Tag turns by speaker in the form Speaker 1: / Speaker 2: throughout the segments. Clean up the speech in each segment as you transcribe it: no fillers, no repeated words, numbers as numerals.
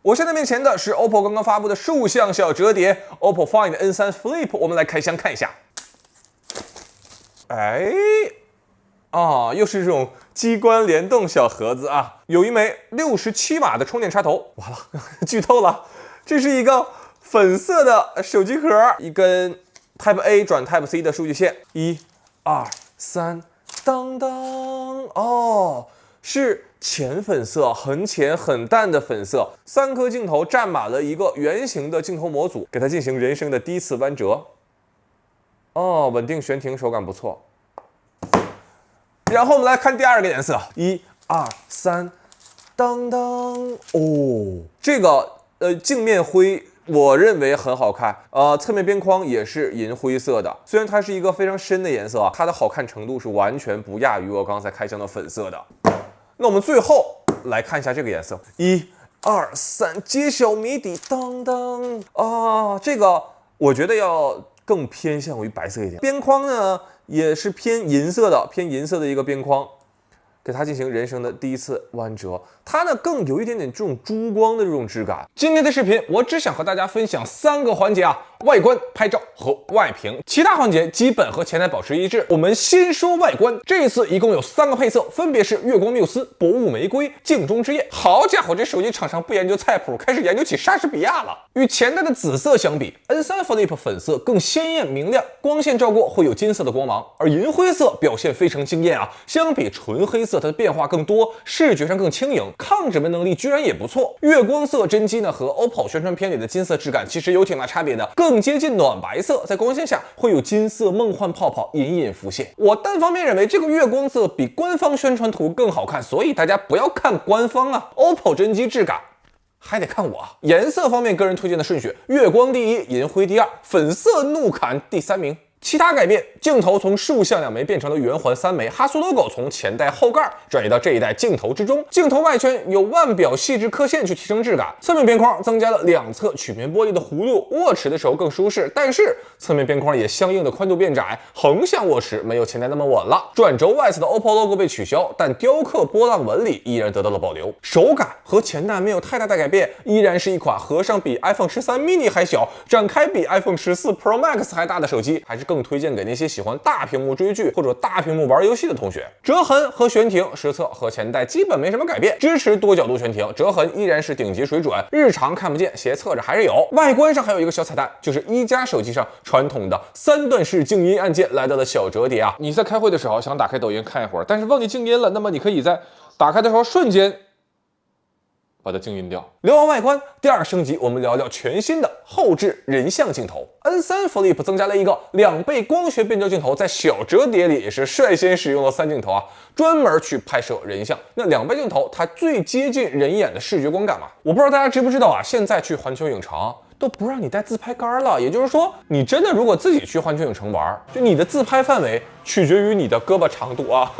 Speaker 1: 我现在面前的是 OPPO 刚刚发布的竖向小折叠 OPPO Find N3 Flip， 我们来开箱看一下。又是这种机关联动小盒子啊，有一枚67瓦的充电插头。完了，剧透了，这是一个粉色的手机壳，一根 Type A 转 Type C 的数据线，1、2、3，当当，哦，是浅粉色，很浅很淡的粉色，3颗镜头占满了一个圆形的镜头模组，给它进行人生的第一次弯折。哦，稳定悬停，手感不错。然后我们来看第二个颜色，1、2、3，当当，哦，这个镜面灰我认为很好看，侧面边框也是银灰色的，虽然它是一个非常深的颜色啊，它的好看程度是完全不亚于我刚才开箱的粉色的。那我们最后来看一下这个颜色，1、2、3，揭晓谜底，当当啊，这个我觉得要更偏向于白色一点，边框呢也是偏银色的一个边框，给它进行人生的第一次弯折，它呢更有一点点这种珠光的这种质感。今天的视频我只想和大家分享3个环节啊，外观、拍照和外屏，其他环节基本和前台保持一致。我们先说外观，这一次一共有3个配色，分别是月光缪斯、薄雾玫瑰、镜中之夜。好家伙，这手机厂商不研究菜谱，开始研究起莎士比亚了。与前台的紫色相比 ，N3 Flip 粉色更鲜艳明亮，光线照过会有金色的光芒，而银灰色表现非常惊艳啊！相比纯黑色，它的变化更多，视觉上更轻盈，抗指纹能力居然也不错。月光色真机呢和 OPPO 宣传片里的金色质感其实有挺大差别的，更接近暖白色，在光线下会有金色梦幻泡泡隐隐浮现。我单方面认为这个月光色比官方宣传图更好看，所以大家不要看官方啊 ，OPPO 真机质感还得看我。颜色方面，个人推荐的顺序：月光第一，银灰第二，粉色怒砍第3名。其他改变，镜头从竖向2枚变成了圆环3枚，哈苏 logo 从前代后盖转移到这一代镜头之中，镜头外圈有腕表细致刻线去提升质感，侧面边框增加了2侧曲面玻璃的弧度，握持的时候更舒适，但是侧面边框也相应的宽度变窄，横向握持没有前代那么稳了。转轴外侧的 OPPO logo 被取消，但雕刻波浪纹理依然得到了保留，手感和前代没有太大的改变，依然是一款合上比 iPhone 13 mini 还小，展开比 iPhone 14 Pro Max 还大的手机，还是更推荐给那些喜欢大屏幕追剧或者大屏幕玩游戏的同学。折痕和悬停实测和前代基本没什么改变，支持多角度悬停，折痕依然是顶级水准，日常看不见，斜侧着还是有。外观上还有一个小彩蛋，就是一加手机上传统的3段式静音按键来到了小折叠啊。你在开会的时候想打开抖音看一会儿，但是忘记静音了，那么你可以在打开的时候瞬间把它静音掉。聊完外观，第2升级，我们聊聊全新的后置人像镜头。N3 Flip 增加了一个2倍光学变焦镜头，在小折叠里也是率先使用了3镜头啊，专门去拍摄人像。那2倍镜头，它最接近人眼的视觉观感嘛。我不知道大家知不知道啊，现在去环球影城都不让你带自拍杆了，也就是说，你真的如果自己去环球影城玩，就你的自拍范围取决于你的胳膊长度啊。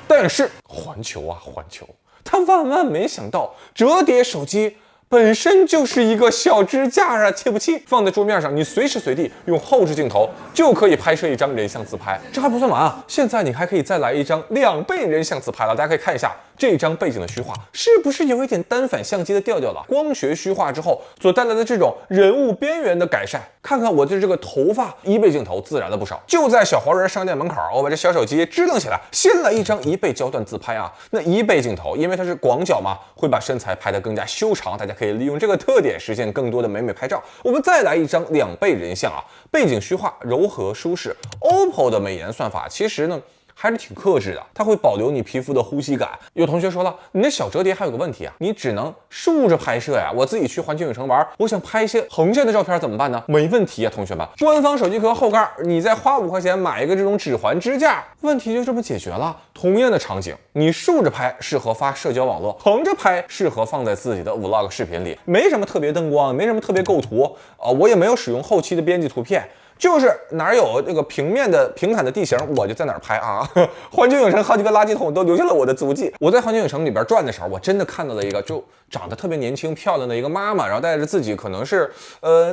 Speaker 1: 但是环球啊，环球。他万万没想到，折叠手机本身就是一个小支架啊，气不气？放在桌面上，你随时随地用后置镜头就可以拍摄一张人像自拍。这还不算完啊，现在你还可以再来一张2倍人像自拍了。大家可以看一下这张背景的虚化，是不是有一点单反相机的调调了？光学虚化之后所带来的这种人物边缘的改善，看看我的这个头发，1倍镜头自然了不少。就在小黄人商店门口，我把这小手机支棱起来，先来一张1倍焦段自拍啊。那1倍镜头，因为它是广角嘛，会把身材拍得更加修长，大家可以利用这个特点实现更多的美美拍照。我们再来一张2倍人像啊，背景虚化，柔和舒适。OPPO 的美颜算法其实呢还是挺克制的，它会保留你皮肤的呼吸感。有同学说了，你那小折叠还有个问题啊，你只能竖着拍摄呀。我自己去环球影城玩，我想拍一些横线的照片怎么办呢？没问题啊，同学们，官方手机壳后盖，你再花5块钱买一个这种指环支架，问题就这么解决了。同样的场景，你竖着拍适合发社交网络，横着拍适合放在自己的 vlog 视频里，没什么特别灯光，没什么特别构图我也没有使用后期的编辑图片。就是哪有这个平坦的地形，我就在哪儿拍啊！环球影城好几个垃圾桶都留下了我的足迹。我在环球影城里边转的时候，我真的看到了一个就长得特别年轻漂亮的一个妈妈，然后带着自己可能是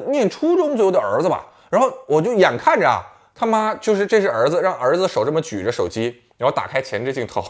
Speaker 1: 念初中左右的儿子吧，然后我就眼看着啊，他妈就是这是儿子，让儿子手这么举着手机，然后打开前置镜头，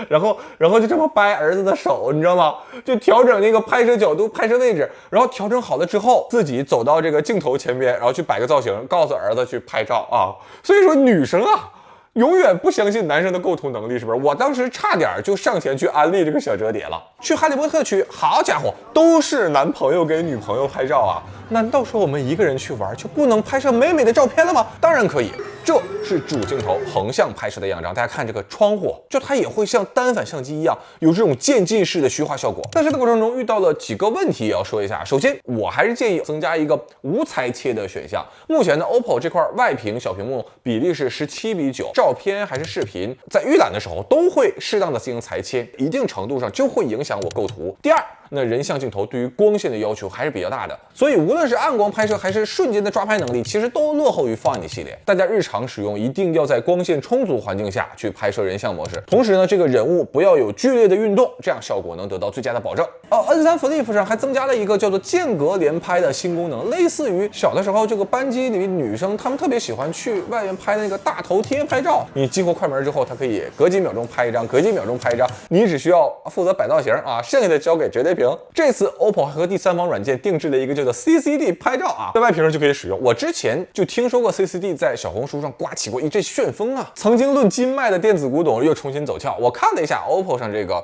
Speaker 1: 然后就这么掰儿子的手，你知道吗？就调整那个拍摄角度、拍摄位置，然后调整好了之后，自己走到这个镜头前边，然后去摆个造型，告诉儿子去拍照啊。所以说女生啊，永远不相信男生的构图能力，是不是？我当时差点就上前去安利这个小折叠了。去哈利波特区，好家伙，都是男朋友给女朋友拍照啊！难道说我们一个人去玩就不能拍摄美美的照片了吗？当然可以，这是主镜头横向拍摄的样张。大家看这个窗户，就它也会像单反相机一样有这种渐进式的虚化效果。但是在过程中遇到了几个问题，也要说一下。首先，我还是建议增加一个无裁切的选项。目前呢 ，OPPO 这块外屏小屏幕比例是17:9，照片还是视频，在预览的时候都会适当的进行裁切，一定程度上就会影响我构图。第二，那人像镜头对于光线的要求还是比较大的，所以无论是暗光拍摄还是瞬间的抓拍能力，其实都落后于 Find 系列。大家日常使用一定要在光线充足环境下去拍摄人像模式，同时呢，这个人物不要有剧烈的运动，这样效果能得到最佳的保证。N3 Flip 上还增加了一个叫做间隔连拍的新功能，类似于小的时候这个班级里女生她们特别喜欢去外面拍那个大头贴拍照，你激活快门之后，它可以隔几秒钟拍一张，隔几秒钟拍一张，你只需要负责摆造型啊，剩下的交给折叠屏。这次 OPPO 还和第三方软件定制了一个叫做 CCD 拍照啊，在外屏上就可以使用。我之前就听说过 CCD 在小红书上刮起过一阵旋风啊，曾经论斤卖的电子古董又重新走俏。我看了一下 OPPO 上这个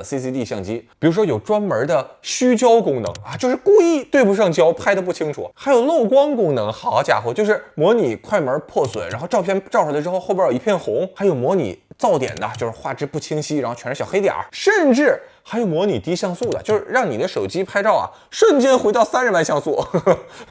Speaker 1: CCD 相机，比如说有专门的虚焦功能啊，就是故意对不上焦，拍的不清楚；还有漏光功能，好家伙，就是模拟快门破损，然后照片照出来之后后边有一片红；还有模拟噪点的，就是画质不清晰，然后全是小黑点儿，甚至还有模拟低像素的，就是让你的手机拍照啊，瞬间回到30万像素，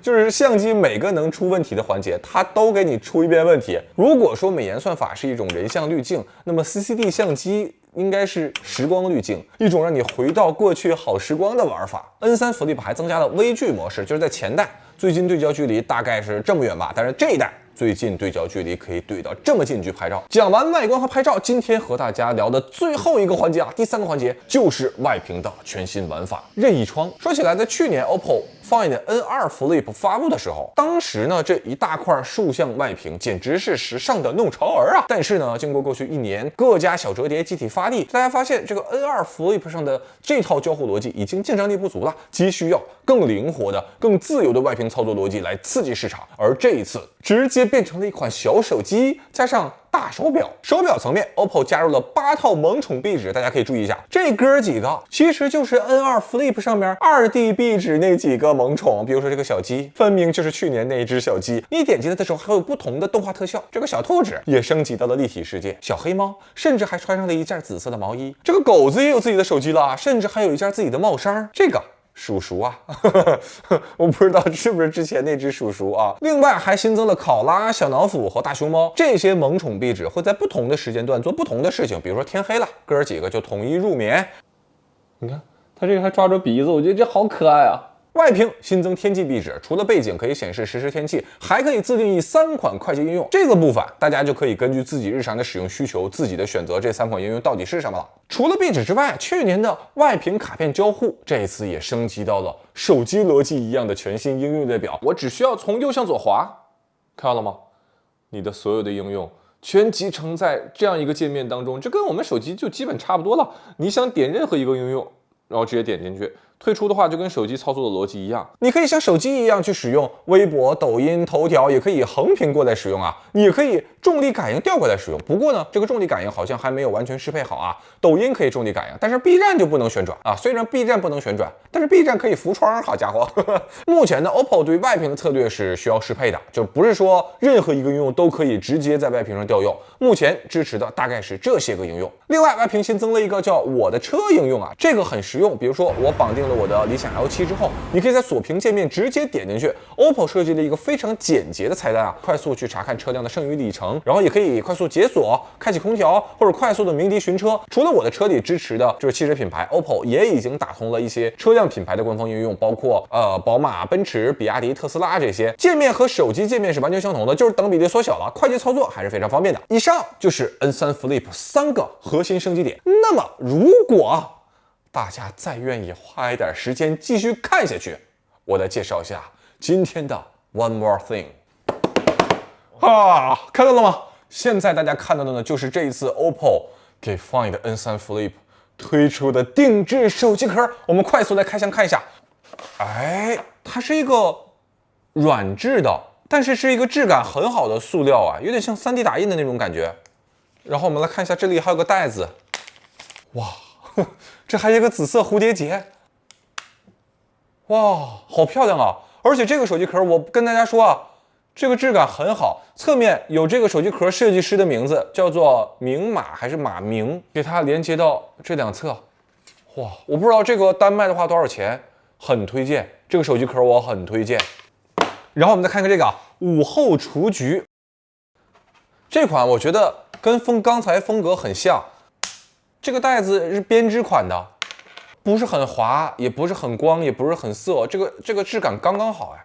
Speaker 1: 就是相机每个能出问题的环节，它都给你出一遍问题。如果说美颜算法是一种人像滤镜，那么 CCD 相机应该是时光滤镜，一种让你回到过去好时光的玩法。N3 Flip 还增加了微距模式，就是在前代最近对焦距离大概是这么远吧，但是这一代最近对焦距离可以对到这么近去拍照。讲完外观和拍照，今天和大家聊的最后一个环节啊，第3个环节就是外屏的全新玩法——任意窗。说起来，在去年 OPPO Find N2 Flip 发布的时候，当时呢这一大块竖向外屏简直是时尚的弄潮儿啊！但是呢，经过过去1年，各家小折叠集体发力，大家发现这个 N2 Flip 上的这套交互逻辑已经竞争力不足了，急需要更灵活的、更自由的外屏操作逻辑来刺激市场。而这一次，直接变成了一款小手机加上大手表。手表层面 ，OPPO 加入了8套萌宠壁纸，大家可以注意一下，这哥几个其实就是 N2 Flip 上面2D 壁纸那几个萌宠。比如说这个小鸡，分明就是去年那一只小鸡。你点击它的时候，还有不同的动画特效。这个小兔子也升级到了立体世界，小黑猫甚至还穿上了一件紫色的毛衣。这个狗子也有自己的手机了，甚至还有一件自己的帽衫。这个叔叔啊，我不知道是不是之前那只叔叔啊。另外还新增了考拉、小老虎和大熊猫这些萌宠壁纸，会在不同的时间段做不同的事情。比如说天黑了，哥几个就统一入眠。你看他这个还抓着鼻子，我觉得这好可爱啊。外屏新增天气壁纸，除了背景可以显示实时天气，还可以自定义3款快捷应用。这个部分大家就可以根据自己日常的使用需求，自己的选择这3款应用到底是什么了。除了壁纸之外，去年的外屏卡片交互，这一次也升级到了手机逻辑一样的全新应用列表。我只需要从右向左滑，看到了吗？你的所有的应用全集成在这样一个界面当中，这跟我们手机就基本差不多了。你想点任何一个应用，然后直接点进去。退出的话就跟手机操作的逻辑一样，你可以像手机一样去使用微博、抖音、头条，也可以横屏过来使用啊，你也可以重力感应调过来使用。不过呢，这个重力感应好像还没有完全适配好啊。抖音可以重力感应，但是 B 站就不能旋转啊。虽然 B 站不能旋转，但是 B 站可以浮窗，好家伙！目前呢 ，OPPO 对外屏的策略是需要适配的，就不是说任何一个应用都可以直接在外屏上调用。目前支持的大概是这些个应用。另外，外屏新增了一个叫我的车应用啊，这个很实用。比如说我绑定了我的理想 L7之后，你可以在锁屏界面直接点进去。OPPO 设计了一个非常简洁的菜单啊，快速去查看车辆的剩余里程，然后也可以快速解锁、开启空调或者快速的鸣笛寻车。除了我的车里支持的就是汽车品牌 ，OPPO 也已经打通了一些车辆品牌的官方应用，包括宝马、奔驰、比亚迪、特斯拉这些。界面和手机界面是完全相同的，就是等比例缩小了，快捷操作还是非常方便的。以上就是 N3 Flip 3个核心升级点。那么如果大家再愿意花一点时间继续看下去，我再介绍一下今天的 One More Thing 啊，看到了吗？现在大家看到的呢，就是这一次 OPPO 给 Find N3 Flip 推出的定制手机壳。我们快速来开箱看一下。哎，它是一个软质的，但是是一个质感很好的塑料啊，有点像 3D 打印的那种感觉。然后我们来看一下，这里还有个袋子，哇，这还有一个紫色蝴蝶结，哇，好漂亮啊！而且这个手机壳，我跟大家说啊，这个质感很好，侧面有这个手机壳设计师的名字，叫做明马还是马明，给它连接到这两侧，哇，我不知道这个单卖的话多少钱，很推荐这个手机壳，我很推荐。然后我们再看看这个午后雏菊，这款我觉得跟刚才风格很像，这个袋子是编织款的，不是很滑，也不是很光，也不是很涩，这个质感刚刚好哎。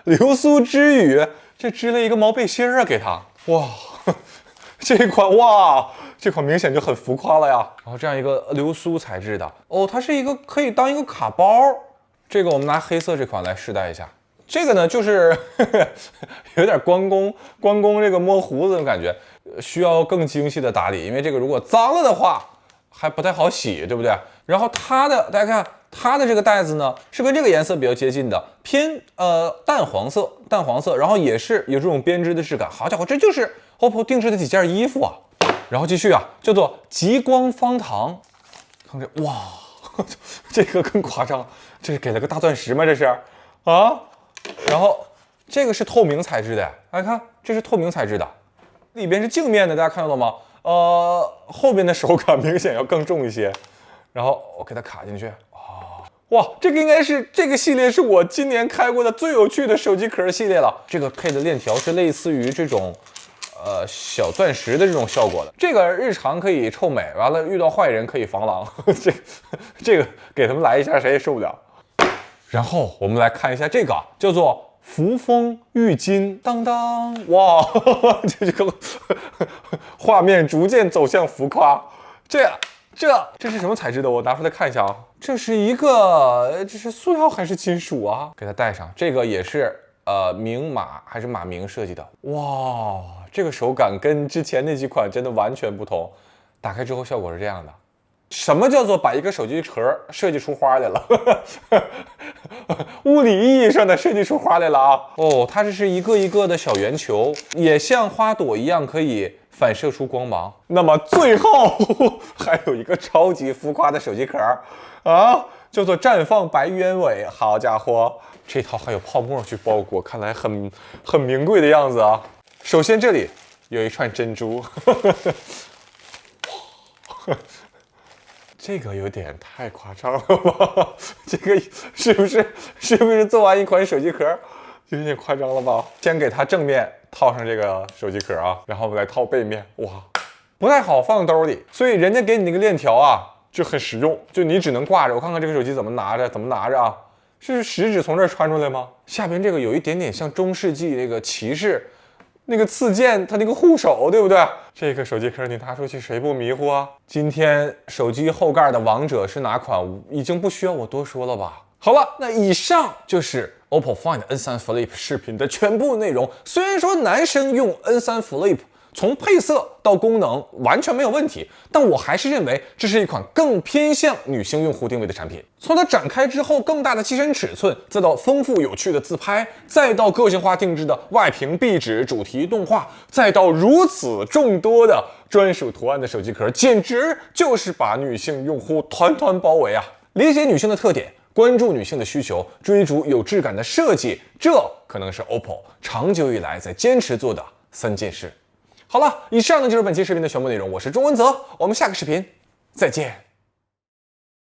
Speaker 1: 流苏织羽，这织了一个毛背心啊，给它，哇，这款哇，这款明显就很浮夸了呀。然后这样一个流苏材质的，哦，它是一个可以当一个卡包，这个我们拿黑色这款来试戴一下。这个呢，就是有点关公这个摸胡子的感觉，需要更精细的打理，因为这个如果脏了的话，还不太好洗，对不对？然后大家看它的这个袋子呢，是跟这个颜色比较接近的，偏淡黄色，然后也是有这种编织的质感。好家伙，这就是 OPPO 定制的几件衣服啊！然后继续啊，叫做极光方糖，看这哇，这个更夸张，这是给了个大钻石吗？这是啊？然后这个是透明材质的，大家看，这是透明材质的，里边是镜面的，大家看到了吗？后边的手感明显要更重一些。然后我给它卡进去，哇，这个应该是这个系列是我今年开过的最有趣的手机壳系列了。这个配的链条是类似于这种小钻石的这种效果的，这个日常可以臭美，完了遇到坏人可以防狼，这个给他们来一下谁也受不了。然后我们来看一下这个叫做扶风玉金，当当，哇，这个画面逐渐走向浮夸。这是什么材质的？我拿出来看一下啊，这是塑料还是金属啊？给它戴上，这个也是明马还是马明设计的，哇，这个手感跟之前那几款真的完全不同。打开之后效果是这样的。什么叫做把一个手机壳设计出花来了？物理意义上的设计出花来了啊！哦，它这是一个一个的小圆球，也像花朵一样可以反射出光芒。那么最后还有一个超级浮夸的手机壳啊，叫做绽放白鸢尾。好家伙，这套还有泡沫去包裹，看来很名贵的样子啊。首先这里有一串珍珠。这个有点太夸张了吧？这个是不是做完一款手机壳有点夸张了吧？先给它正面套上这个手机壳啊，然后我们来套背面。哇，不太好放兜里，所以人家给你那个链条啊就很实用，就你只能挂着。我看看这个手机怎么拿着啊？是食指从这儿穿出来吗？下边这个有一点点像中世纪那个骑士。那个刺剑，它那个护手，对不对？这个手机壳你拿出去，谁不迷糊啊？今天手机后盖的王者是哪款？已经不需要我多说了吧？好了，那以上就是 OPPO Find N3 Flip 视频的全部内容。虽然说男生用 N3 Flip 从配色到功能完全没有问题，但我还是认为这是一款更偏向女性用户定位的产品。从它展开之后更大的机身尺寸，再到丰富有趣的自拍，再到个性化定制的外屏壁纸主题动画，再到如此众多的专属图案的手机壳，简直就是把女性用户团团包围啊！理解女性的特点，关注女性的需求，追逐有质感的设计，这可能是 OPPO 长久以来在坚持做的3件事。好了，以上呢就是本期视频的全部内容，我是钟文泽，我们下个视频再见。